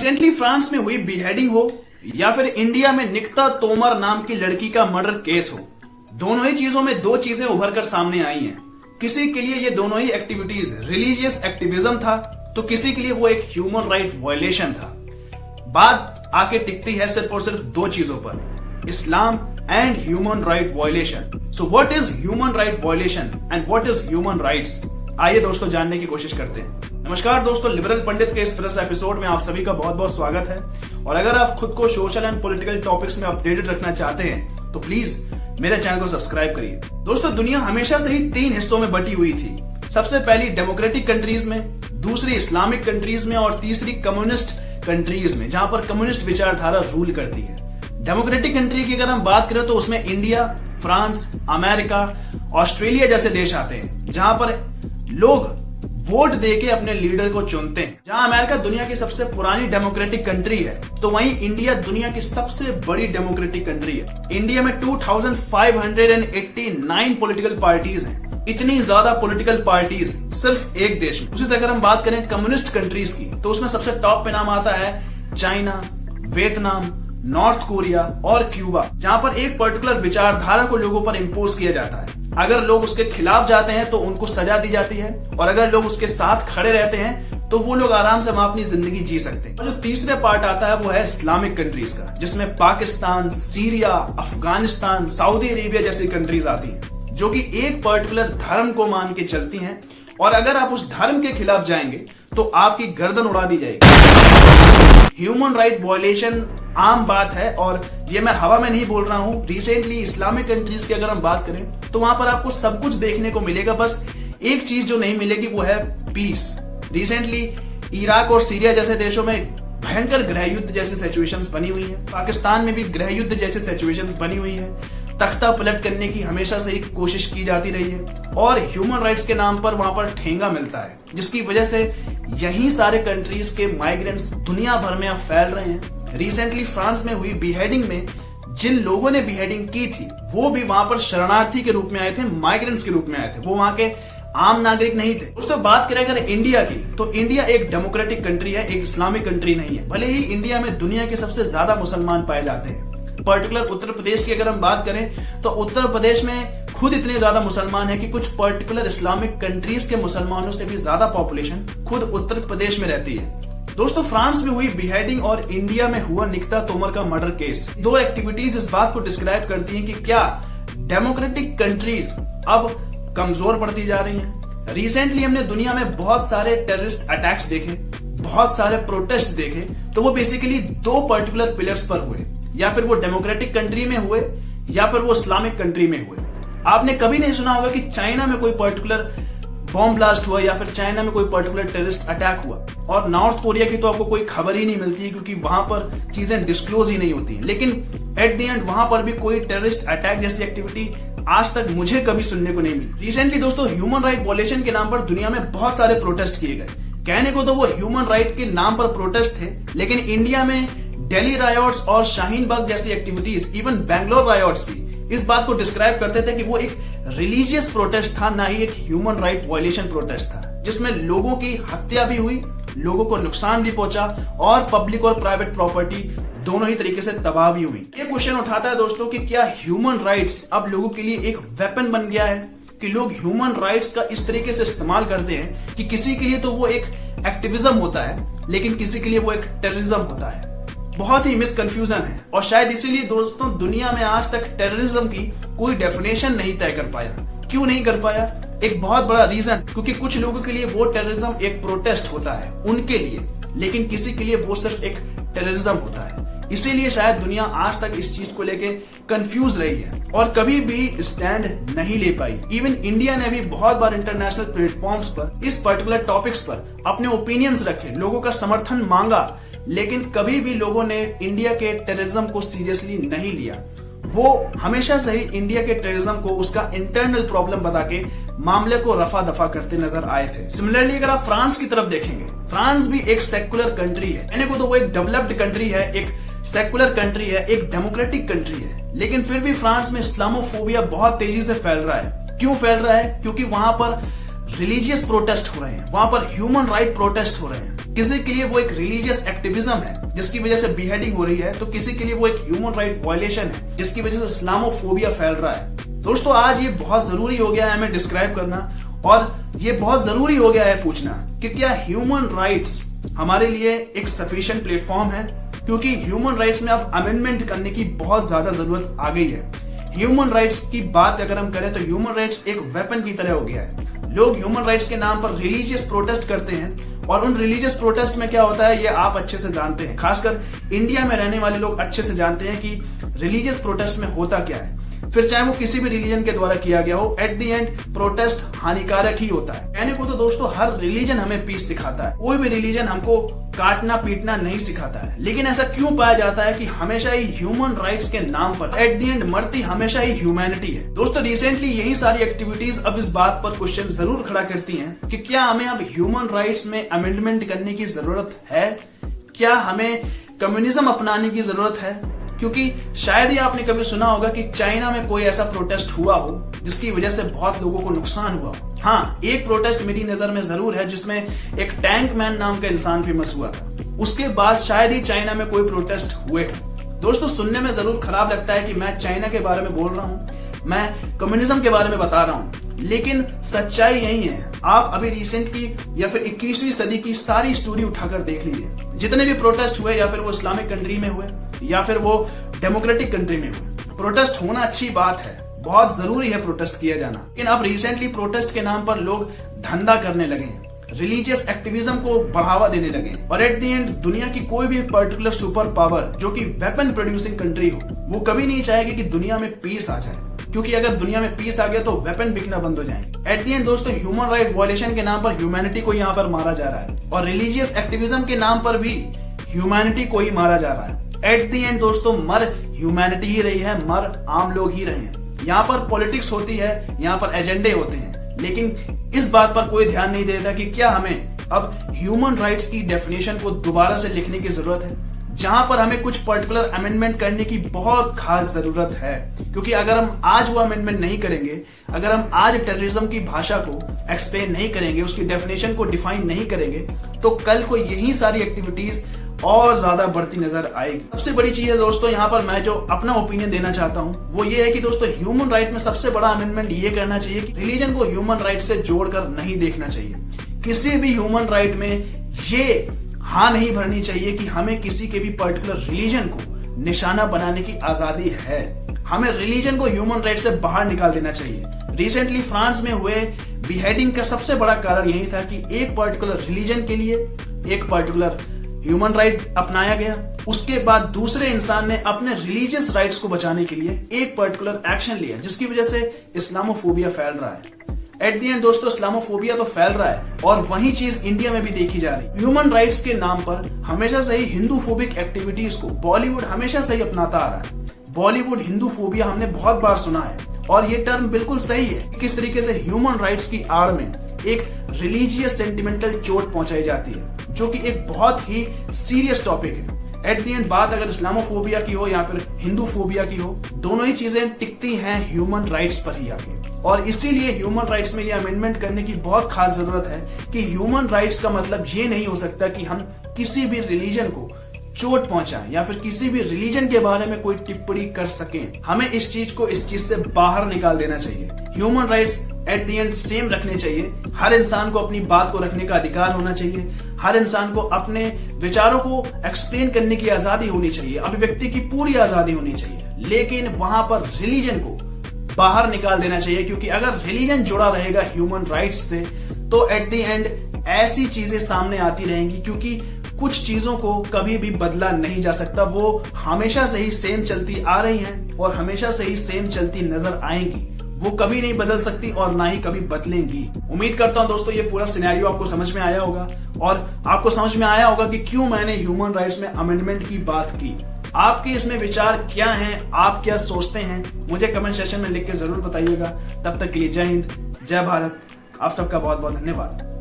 Recently France में हुई beheading हो या फिर इंडिया में निकिता तोमर नाम की लड़की का मर्डर केस हो, दोनों ही चीजों में दो चीजें उभर कर सामने आई हैं। किसी के लिए ये दोनों ही एक्टिविटीज रिलीजियस एक्टिविज्म था, तो किसी के लिए वो एक ह्यूमन राइट वायलेशन था। बात आके टिकती है सिर्फ और सिर्फ दो चीजों पर, इस्लाम and human right violation. So what is human right violation and what is human rights? आइए दोस्तों जानने की कोशिश करते हैं। नमस्कार दोस्तों, लिबरल पंडित के इस फ्रेश एपिसोड में आप सभी का बहुत बहुत स्वागत है। और अगर आप खुद को सोशल एंड पॉलिटिकल टॉपिक्स में अपडेटेड रखना चाहते हैं तो प्लीज मेरे चैनल को सब्सक्राइब करिए। दोस्तों, दुनिया हमेशा से ही तीन हिस्सों में बटी हुई थी। सबसे पहली डेमोक्रेटिक कंट्रीज में, दूसरी इस्लामिक कंट्रीज में और तीसरी कम्युनिस्ट कंट्रीज में, जहां पर कम्युनिस्ट विचारधारा रूल करती है। डेमोक्रेटिक कंट्री की अगर हम बात करें तो उसमें इंडिया, फ्रांस, अमेरिका, ऑस्ट्रेलिया जैसे देश आते हैं, जहां पर लोग वोट देके अपने लीडर को चुनते हैं। जहां अमेरिका दुनिया की सबसे पुरानी डेमोक्रेटिक कंट्री है, तो वहीं इंडिया दुनिया की सबसे बड़ी डेमोक्रेटिक कंट्री है। इंडिया में 2589 पॉलिटिकल पार्टीज हैं। इतनी ज्यादा पॉलिटिकल पार्टीज सिर्फ एक देश में। उसी तरह अगर हम बात करें कम्युनिस्ट कंट्रीज की, तो उसमें सबसे टॉप पे नाम आता है चाइना, वियतनाम, नॉर्थ कोरिया और क्यूबा, जहां पर एक पर्टिकुलर विचारधारा को लोगों पर इंपोज किया जाता है। अगर लोग उसके खिलाफ जाते हैं तो उनको सजा दी जाती है, और अगर लोग उसके साथ खड़े रहते हैं तो वो लोग आराम से वहां अपनी जिंदगी जी सकते हैं। और जो तीसरे पार्ट आता है वो है इस्लामिक कंट्रीज का, जिसमें Pakistan, Syria, Afghanistan, Saudi Arabia जैसी कंट्रीज आती हैं, जो कि एक पर्टिकुलर धर्म को मान के चलती हैं, और अगर आप उस धर्म के खिलाफ जाएंगे तो आपकी गर्दन उड़ा दी जाएगी। ह्यूमन राइट वायलेशन आम बात है, और ये मैं हवा में नहीं बोल रहा हूं। रिसेंटली इस्लामिक कंट्रीज की अगर हम बात करें तो वहां पर आपको सब कुछ देखने को मिलेगा, बस एक चीज जो नहीं मिलेगी वो है पीस। रिसेंटली इराक और सीरिया जैसे देशों में भयंकर गृह युद्ध जैसी सिचुएशंस बनी हुई है। पाकिस्तान में भी गृह युद्ध जैसी सिचुएशंस बनी हुई है। तख्ता पलट करने की हमेशा से ही कोशिश की जाती रही है, और ह्यूमन राइट्स के नाम पर वहां पर ठेंगा मिलता है, जिसकी वजह से यही सारे कंट्रीज के माइग्रेंट्स दुनिया भर में अब फैल रहे हैं। रिसेंटली फ्रांस में हुई बिहेडिंग में जिन लोगों ने बिहेडिंग की थी वो भी वहां पर शरणार्थी के रूप में आए थे, माइग्रेंट्स के रूप में आए थे, वो वहां के आम नागरिक नहीं थे। दोस्तों, बात करें अगर इंडिया की, तो इंडिया एक डेमोक्रेटिक कंट्री है, एक इस्लामिक कंट्री नहीं है। भले ही इंडिया में दुनिया के सबसे ज्यादा मुसलमान पाए जाते हैं। पर्टिकुलर उत्तर प्रदेश की अगर हम बात करें तो उत्तर प्रदेश में खुद इतने ज्यादा मुसलमान है कि कुछ पर्टिकुलर इस्लामिक कंट्रीज के मुसलमानों से भी ज्यादा पॉपुलेशन खुद उत्तर प्रदेश में रहती है। दोस्तों, फ्रांस में हुई बिहेडिंग और इंडिया में हुआ निकिता तोमर का मर्डर केस, दो एक्टिविटीज इस बात को डिस्क्राइब करती हैं कि क्या डेमोक्रेटिक कंट्रीज अब कमजोर पड़ती जा रही हैं। रिसेंटली हमने दुनिया में बहुत सारे टेररिस्ट अटैक्स देखे, बहुत सारे प्रोटेस्ट देखे, तो वो बेसिकली दो पर्टिकुलर पिलर्स पर हुए, या फिर वो डेमोक्रेटिक कंट्री में हुए या फिर वो इस्लामिक कंट्री में हुए। आपने कभी नहीं सुना होगा कि चाइना में कोई पर्टिकुलर बॉम्ब ब्लास्ट हुआ या फिर चाइना में कोई पर्टिकुलर टेररिस्ट अटैक हुआ, और नॉर्थ कोरिया की तो आपको कोई खबर ही नहीं मिलती है, क्योंकि वहां पर चीजें डिस्क्लोज ही नहीं होती। लेकिन एट द एंड वहां पर भी कोई टेररिस्ट अटैक जैसी एक्टिविटी आज तक मुझे कभी सुनने को नहीं मिली। रिसेंटली दोस्तों, ह्यूमन राइट वायलेशन के नाम पर दुनिया में बहुत सारे प्रोटेस्ट किए गए। कहने को तो वो ह्यूमन राइट के नाम पर प्रोटेस्ट थे, लेकिन इंडिया में दिल्ली रायोट्स और शाहीन बाग जैसी एक्टिविटीज, इवन बैंगलोर रायोट्स भी इस बात को डिस्क्राइब करते थे कि वो एक रिलीजियस प्रोटेस्ट था, ना ही एक ह्यूमन राइट वायलेशन प्रोटेस्ट था, जिसमें लोगों की हत्या भी हुई, लोगों को नुकसान भी पहुंचा, और पब्लिक और प्राइवेट प्रॉपर्टी दोनों ही तरीके से तबाह भी हुई। ये क्वेश्चन उठाता है दोस्तों कि क्या ह्यूमन राइट्स अब लोगों के लिए एक वेपन बन गया है, कि लोग ह्यूमन राइट्स का इस तरीके से इस्तेमाल करते हैं कि किसी के लिए तो वो एक एक्टिविज्म होता है, लेकिन किसी के लिए वो एक टेररिज्म होता है। बहुत ही मिसकंफ्यूजन है, और शायद इसीलिए दोस्तों दुनिया में आज तक टेररिज्म की कोई डेफिनेशन नहीं तय कर पाया। क्यों नहीं कर पाया? एक बहुत बड़ा रीजन, क्योंकि कुछ लोगों के लिए वो टेररिज्म एक प्रोटेस्ट होता है उनके लिए, लेकिन किसी के लिए वो सिर्फ एक टेररिज्म होता है। इसीलिए शायद दुनिया आज तक इस चीज को लेके कंफ्यूज रही है और कभी भी स्टैंड नहीं ले पाई। इवन इंडिया ने भी बहुत बार इंटरनेशनल प्लेटफॉर्म्स पर इस पर्टिकुलर टॉपिक्स पर अपने ओपिनियंस रखे, लोगों का समर्थन मांगा, लेकिन कभी भी लोगों ने इंडिया के टेररिज्म को सीरियसली नहीं लिया। वो हमेशा से ही इंडिया के टेररिज्म को उसका इंटरनल प्रॉब्लम बता के मामले को रफा दफा करते नजर आए थे। सिमिलरली अगर आप फ्रांस की तरफ देखेंगे, फ्रांस भी एक सेक्युलर कंट्री है, यानी को तो वो एक डेवलप्ड कंट्री है, एक सेक्युलर कंट्री है, एक डेमोक्रेटिक कंट्री है, लेकिन फिर भी फ्रांस में इस्लामोफोबिया बहुत तेजी से फैल रहा है। क्यों फैल रहा है? क्योंकि वहां पर रिलीजियस प्रोटेस्ट हो रहे हैं, वहां पर ह्यूमन राइट प्रोटेस्ट हो रहे हैं, किसी के लिए वो एक रिलीजियस एक्टिविज्म है जिसकी वजह से बीहेडिंग हो रही है, तो किसी के लिए वो एक ह्यूमन राइट वायलेशन है जिसकी वजह से इस्लामोफोबिया फैल रहा है। दोस्तों आज ये बहुत जरूरी हो गया है हमें डिस्क्राइब करना, और ये बहुत जरूरी हो गया है पूछना कि क्या ह्यूमन राइट्स हमारे लिए एक सफिशिएंट प्लेटफॉर्म है, क्योंकि ह्यूमन राइट्स में अब अमेंडमेंट करने की बहुत ज्यादा जरूरत आ गई है। ह्यूमन राइट्स की बात अगर हम करें तो ह्यूमन राइट्स एक वेपन की तरह हो गया है। लोग ह्यूमन राइट्स के नाम पर रिलीजियस प्रोटेस्ट करते हैं, और उन रिलीजियस प्रोटेस्ट में क्या होता है ये आप अच्छे से जानते हैं, खासकर इंडिया में रहने वाले लोग अच्छे से जानते हैं कि रिलीजियस प्रोटेस्ट में होता क्या है। फिर चाहे वो किसी भी रिलीजन के द्वारा किया गया हो, एट द एंड प्रोटेस्ट हानिकारक ही होता है। कहने को तो दोस्तों हर रिलीजन हमें पीस सिखाता है, कोई भी रिलीजन हमको काटना पीटना नहीं सिखाता है, लेकिन ऐसा क्यों पाया जाता है कि हमेशा ही ह्यूमन राइट्स के नाम पर एट द एंड मरती हमेशा ही ह्यूमैनिटी है। दोस्तों रिसेंटली यही सारी एक्टिविटीज अब इस बात पर क्वेश्चन जरूर खड़ा करती हैं कि क्या हमें अब ह्यूमन राइट्स में अमेंडमेंट करने की जरूरत है, क्या हमें कम्युनिज्म अपनाने की जरूरत है। क्योंकि शायद ही आपने कभी सुना होगा कि चाइना में कोई ऐसा प्रोटेस्ट हुआ हो जिसकी वजह से बहुत लोगों को नुकसान हुआ। हाँ, एक प्रोटेस्ट मेरी नजर में जरूर है जिसमें एक टैंक मैन नाम का इंसान फेमस हुआ था। उसके बाद शायद ही चाइना में कोई प्रोटेस्ट हुए हो। दोस्तों सुनने में जरूर खराब लगता है कि मैं चाइना के बारे में बोल रहा हूँ, मैं कम्युनिज्म के बारे में बता रहा हूँ, लेकिन सच्चाई यही है। आप अभी रिसेंट की या फिर 21वीं सदी की सारी स्टोरी उठाकर देख लीजिए। जितने भी प्रोटेस्ट हुए, या फिर वो इस्लामिक कंट्री में हुए या फिर वो डेमोक्रेटिक कंट्री में हुए, प्रोटेस्ट होना अच्छी बात है, बहुत जरूरी है प्रोटेस्ट किया जाना। लेकिन अब रिसेंटली प्रोटेस्ट के नाम पर लोग धंधा करने लगे हैं, रिलीजियस एक्टिविज्म को बढ़ावा देने लगे, और एट द एंड दुनिया की कोई भी पर्टिकुलर सुपर पावर जो कि वेपन प्रोड्यूसिंग कंट्री हो, वो कभी नहीं चाहेगी कि दुनिया में पीस आ जाए, क्योंकि अगर दुनिया में पीस आ गया तो वेपन बिकना बंद हो जाएंगे। एट द एंड दोस्तों ह्यूमन राइट वायलेशन के नाम पर ह्यूमैनिटी को यहाँ पर मारा जा रहा है, और रिलीजियस एक्टिविज्म के नाम पर भी ह्यूमैनिटी को ही मारा जा रहा है। एट द एंड दोस्तों मर ह्यूमैनिटी ही रही है, मर आम लोग ही रहे हैं। यहाँ पर पॉलिटिक्स होती है, यहाँ पर एजेंडे होते हैं, लेकिन इस बात पर कोई ध्यान नहीं देता कि क्या हमें अब ह्यूमन राइट्स की डेफिनेशन को दोबारा से लिखने की जरूरत है, जहां पर हमें कुछ पर्टिकुलर अमेंडमेंट करने की बहुत खास जरूरत है। क्योंकि अगर हम आज वो अमेंडमेंट नहीं करेंगे, अगर हम आज टेररिज्म की भाषा को एक्सप्लेन नहीं करेंगे, उसकी डेफिनेशन को डिफाइन नहीं करेंगे, तो कल को यही सारी एक्टिविटीज और ज्यादा बढ़ती नजर आएगी। सबसे बड़ी चीज है दोस्तों यहाँ पर मैं जो अपना ओपिनियन देना चाहता हूँ वो ये है कि दोस्तों ह्यूमन राइट में सबसे बड़ा अमेंडमेंट ये करना चाहिए कि रिलीजन को ह्यूमन राइट से जोड़कर नहीं देखना चाहिए। किसी भी ह्यूमन राइट में ये हाँ नहीं भरनी चाहिए कि हमें किसी के भी पर्टिकुलर रिलीजन को निशाना बनाने की आजादी है। हमें रिलीजन को ह्यूमन राइट से बाहर निकाल देना चाहिए। रिसेंटली फ्रांस में हुए बीहेडिंग का सबसे बड़ा कारण यही था कि एक पर्टिकुलर रिलीजन के लिए एक पर्टिकुलर ह्यूमन राइट अपनाया गया, उसके बाद दूसरे इंसान ने अपने रिलीजियस राइट्स को बचाने के लिए एक पर्टिकुलर एक्शन लिया, जिसकी वजह से इस्लामोफोबिया फैल रहा है। एट द एंड दोस्तों इस्लामोफोबिया तो फैल रहा है, और वही चीज इंडिया में भी देखी जा रही है। ह्यूमन राइट्स के नाम पर हमेशा से ही हिंदू फोबिक एक्टिविटीज को बॉलीवुड हमेशा से ही अपनाता आ रहा है। बॉलीवुड हिंदू फोबिया हमने बहुत बार सुना है, और ये टर्म बिल्कुल सही है। किस तरीके से ह्यूमन राइट्स की आड़ में एक रिलीजियस सेंटिमेंटल चोट पहुंचाई जाती है, जो कि एक बहुत ही सीरियस टॉपिक है। एट द एंड बात अगर इस्लामोफोबिया की हो या फिर हिंदू फोबिया की हो, दोनों ही चीजें टिकती हैं ह्यूमन राइट्स पर ही आके। और इसीलिए ह्यूमन राइट्स में ये अमेंडमेंट करने की बहुत खास जरूरत है कि ह्यूमन राइट्स का मतलब ये नहीं हो सकता कि हम किसी भी रिलीजन को चोट पहुंचाएं या फिर किसी भी रिलीजन के बारे में कोई टिप्पणी कर सकें। हमें इस चीज से बाहर निकाल देना चाहिए। Human rights at the end same रखने चाहिए। हर इंसान को अपनी बात को रखने का अधिकार होना चाहिए। हर इंसान को अपने विचारों को एक्सप्लेन करने की आजादी होनी चाहिए, अभिव्यक्ति की पूरी आजादी होनी चाहिए। लेकिन वहां पर रिलीजन को बाहर निकाल देना चाहिए, क्योंकि अगर रिलीजन जुड़ा रहेगा ह्यूमन राइट्स से तो एट द एंड ऐसी चीजें सामने आती रहेंगी, क्योंकि कुछ चीजों को कभी भी बदला नहीं जा सकता। वो हमेशा से ही सेम चलती आ रही हैं और हमेशा से ही सेम चलती नजर आएंगी। वो कभी नहीं बदल सकती और ना ही कभी बदलेंगी। उम्मीद करता हूं दोस्तों ये पूरा सिनेरियो आपको समझ में आया होगा, और आपको समझ में आया होगा कि क्यों मैंने ह्यूमन राइट्स में अमेंडमेंट की बात की। आपके इसमें विचार क्या हैं, आप क्या सोचते हैं, मुझे कमेंट सेक्शन में लिख के जरूर बताइएगा। तब तक के लिए जय हिंद, जय भारत। आप सबका बहुत बहुत धन्यवाद।